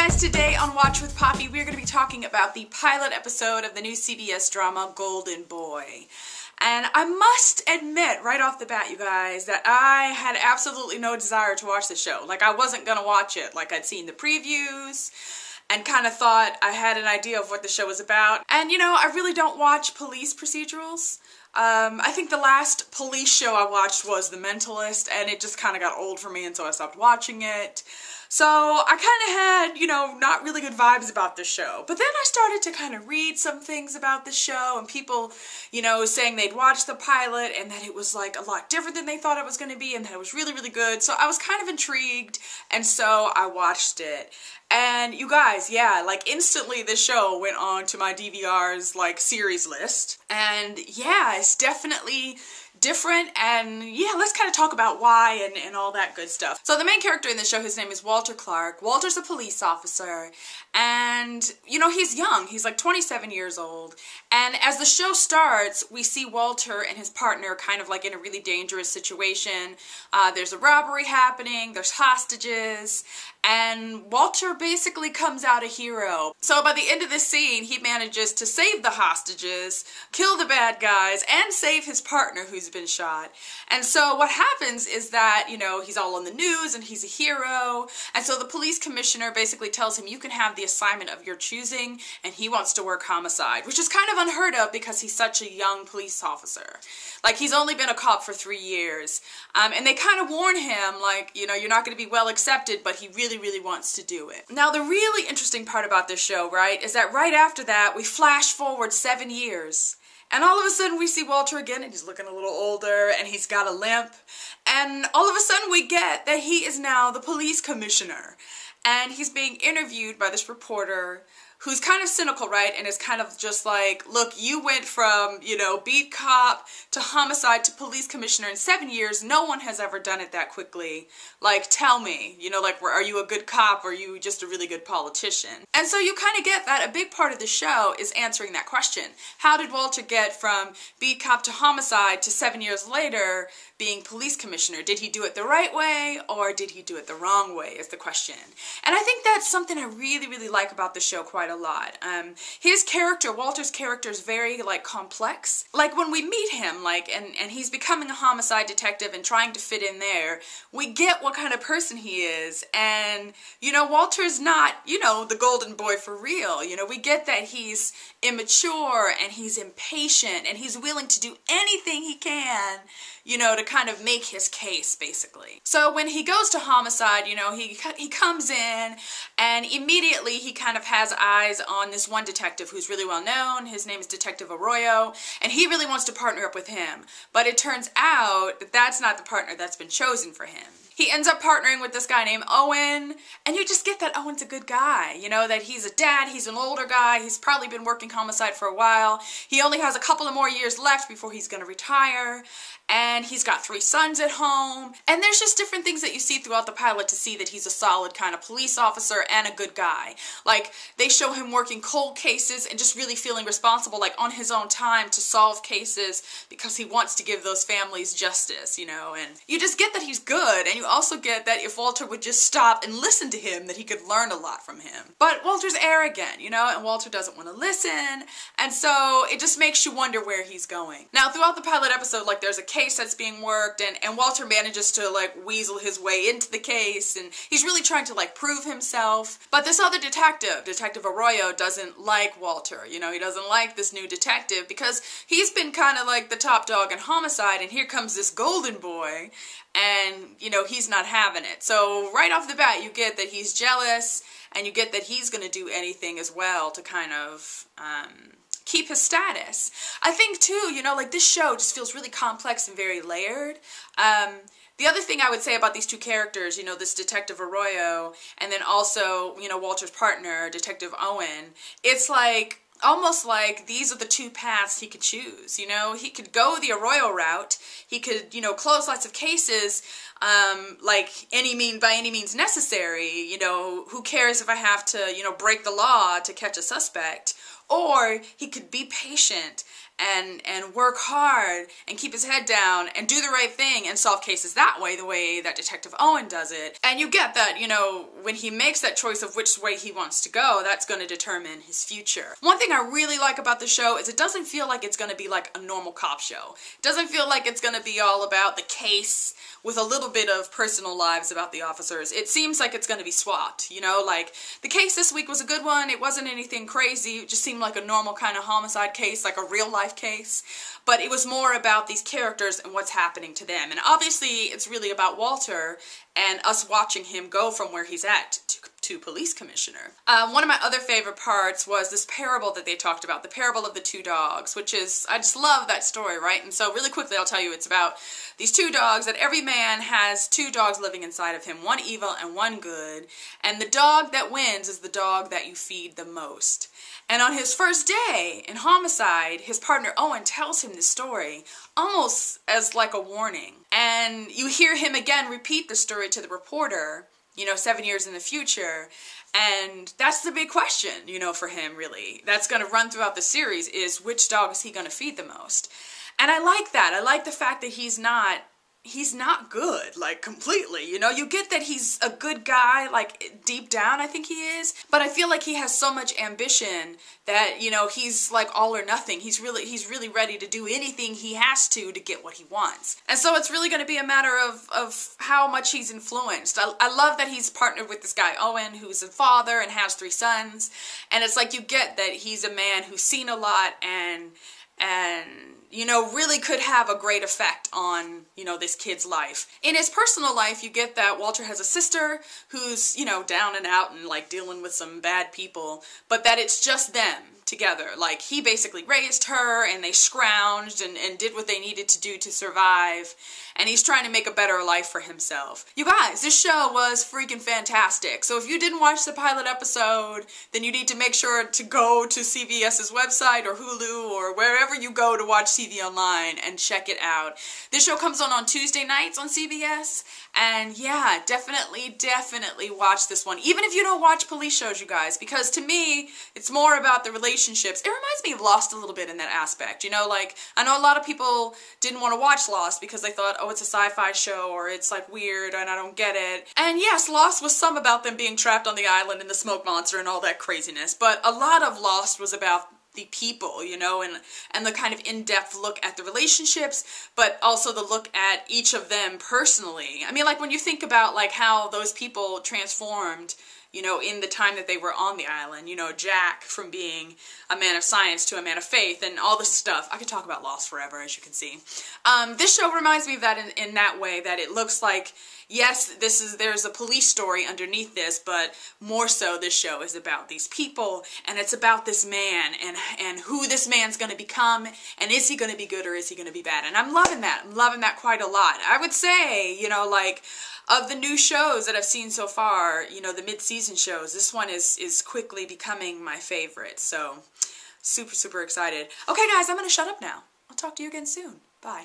guys, today on Watch with Poppy, we're going to be talking about the pilot episode of the new CBS drama Golden Boy. And I must admit right off the bat, you guys, that I had absolutely no desire to watch the show. Like, I wasn't going to watch it. Like, I'd seen the previews and kind of thought I had an idea of what the show was about. And, you know, I really don't watch police procedurals. I think the last police show I watched was The Mentalist, and it just kind of got old for me, and so I stopped watching it. So I kind of had, you know, not really good vibes about the show. But then I started to kind of read some things about the show, and people, you know, saying they'd watched the pilot and that it was like a lot different than they thought it was going to be, and that it was really, really good. So I was kind of intrigued, and so I watched it. And you guys, yeah, like instantly this show went on to my DVR's like series list. And yeah, it's definitely different, and yeah, let's kind of talk about why and all that good stuff. So the main character in the show, his name is Walter Clark. Walter's a police officer, and you know, he's young. He's like 27 years old. And as the show starts, we see Walter and his partner kind of like in a really dangerous situation. There's a robbery happening, there's hostages, and Walter basically comes out a hero. So by the end of this scene, he manages to save the hostages, kill the bad guys, and save his partner who's been shot. And so what happens is that, you know, he's all on the news and he's a hero. And so the police commissioner basically tells him, you can have the assignment of your choosing, and he wants to work homicide, which is kind of unheard of because he's such a young police officer. Like, he's only been a cop for 3 years. And they kind of warn him, like, you know, you're not going to be well accepted, but he really, really wants to do it. Now, the really interesting part about this show, right, is that right after that, we flash forward 7 years. And all of a sudden we see Walter again, and he's looking a little older, and he's got a limp. And all of a sudden we get that he is now the police commissioner. And he's being interviewed by this reporter who's kind of cynical, right? And is kind of just like, look, you went from, you know, beat cop to homicide to police commissioner in 7 years. No one has ever done it that quickly. Like, tell me, you know, like, are you a good cop or are you just a really good politician? And so you kind of get that a big part of the show is answering that question. How did Walter get from beat cop to homicide to 7 years later being police commissioner? Did he do it the right way or did he do it the wrong way is the question. And I think that's something I really, really like about the show quite a lot. His character, Walter's character, is very like complex. Like when we meet him, like, and he's becoming a homicide detective and trying to fit in there, we get what kind of person he is. And, you know, Walter's not, you know, the golden boy for real. You know, we get that he's immature and he's impatient and he's willing to do anything he can, you know, to kind of make his case, basically. So when he goes to homicide, you know, he comes in and immediately he kind of has eyes on this one detective who's really well known. His name is Detective Arroyo, and he really wants to partner up with him. But it turns out that that's not the partner that's been chosen for him. He ends up partnering with this guy named Owen, and you just get that Owen's a good guy. You know, that he's a dad, he's an older guy, he's probably been working homicide for a while. He only has a couple of more years left before he's gonna retire, and he's got 3 sons at home. And there's just different things that you see throughout the pilot to see that he's a solid kind of police officer and a good guy. Like, they show him working cold cases and just really feeling responsible, like on his own time, to solve cases because he wants to give those families justice, you know. And you just get that he's good, and you also get that if Walter would just stop and listen to him, that he could learn a lot from him. But Walter's arrogant, you know, and Walter doesn't want to listen, and so it just makes you wonder where he's going. Now, throughout the pilot episode, like, there's a case that's being worked, and Walter manages to, like, weasel his way into the case, and he's really trying to, like, prove himself. But this other detective, Detective Arroyo, doesn't like Walter. You know, he doesn't like this new detective because he's been kind of like the top dog in homicide, and here comes this golden boy, and, you know, he's not having it. So right off the bat, you get that he's jealous, and you get that he's going to do anything as well to kind of keep his status. I think too, you know, like, this show just feels really complex and very layered. The other thing I would say about these two characters, you know, this Detective Arroyo, and then also, you know, Walter's partner, Detective Owen, it's like, almost like these are the two paths he could choose, you know? He could go the Arroyo route, he could, you know, close lots of cases, like, by any means necessary, you know, who cares if I have to, you know, break the law to catch a suspect, or he could be patient and work hard and keep his head down and do the right thing and solve cases that way, the way that Detective Owen does it. And you get that, you know, when he makes that choice of which way he wants to go, that's going to determine his future. One thing I really like about the show is it doesn't feel like it's going to be like a normal cop show. It doesn't feel like it's going to be all about the case with a little bit of personal lives about the officers. It seems like it's going to be swapped, you know, like the case this week was a good one. It wasn't anything crazy. It just seemed like a normal kind of homicide case, like a real life case. But it was more about these characters and what's happening to them. And obviously it's really about Walter and us watching him go from where he's at to police commissioner. One of my other favorite parts was this parable that they talked about, the parable of the two dogs, which is, I just love that story, right? And so really quickly I'll tell you, it's about these two dogs, that every man has two dogs living inside of him, one evil and one good, and the dog that wins is the dog that you feed the most. And on his first day in homicide, his partner Owen tells him this story almost as like a warning. And you hear him again repeat the story to the reporter, you know, 7 years in the future. And that's the big question, you know, for him, really. That's going to run throughout the series, is which dog is he going to feed the most? And I like that. I like the fact that he's not good, like, completely, you know? You get that he's a good guy, like, deep down I think he is, but I feel like he has so much ambition that, you know, he's like all or nothing. He's really ready to do anything he has to get what he wants. And so it's really going to be a matter of how much he's influenced. I love that he's partnered with this guy Owen, who's a father and has 3 sons, and it's like you get that he's a man who's seen a lot and you know, really could have a great effect on, you know, this kid's life. In his personal life, you get that Walter has a sister who's, you know, down and out and, like, dealing with some bad people, but that it's just them together. Like, he basically raised her, and they scrounged and did what they needed to do to survive, and he's trying to make a better life for himself. You guys, this show was freaking fantastic. So if you didn't watch the pilot episode, then you need to make sure to go to CBS's website or Hulu or wherever you go to watch TV online and check it out. This show comes on Tuesday nights on CBS, and yeah, definitely watch this one. Even if you don't watch police shows, you guys, because to me, it's more about the relationships. It reminds me of Lost a little bit in that aspect, you know, like, I know a lot of people didn't want to watch Lost because they thought, oh, it's a sci-fi show, or it's, like, weird, and I don't get it. And yes, Lost was some about them being trapped on the island and the smoke monster and all that craziness, but a lot of Lost was about the people, you know, and the kind of in-depth look at the relationships, but also the look at each of them personally. I mean, like, when you think about, like, how those people transformed, you know, in the time that they were on the island, you know, Jack from being a man of science to a man of faith and all this stuff. I could talk about Lost forever, as you can see. This show reminds me of that in that way, that it looks like, yes, there's a police story underneath this, but more so this show is about these people, and it's about this man and who this man's going to become, and is he going to be good or is he going to be bad? And I'm loving that. I'm loving that quite a lot. I would say, you know, like, of the new shows that I've seen so far, you know, the mid-season shows, this one is quickly becoming my favorite. So, super excited. Okay, guys, I'm going to shut up now. I'll talk to you again soon. Bye.